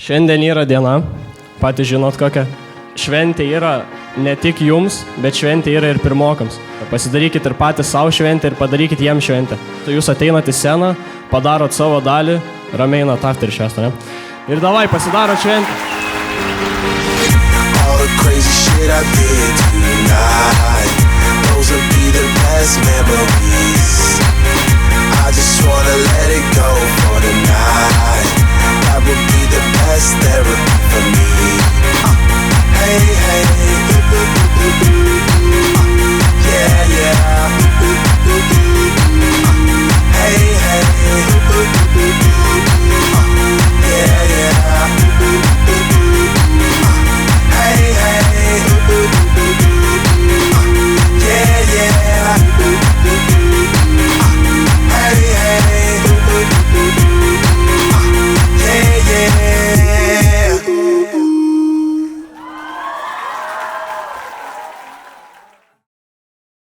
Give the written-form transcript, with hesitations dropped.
Šiandien yra diena, patys žinot kokia. Šventė yra ne tik jums, bet šventė yra ir pirmokams. Pasidarykit ir patys savo šventę ir padarykit jiem šventę. Tai jūs ateinat į sceną, padarot savo dalį, ramiai einat after švęstą, ne? Ir davai, pasidarot šventę. All the crazy shit I did tonight, those will be the best memories. I just wanna let it go for the night. That would be the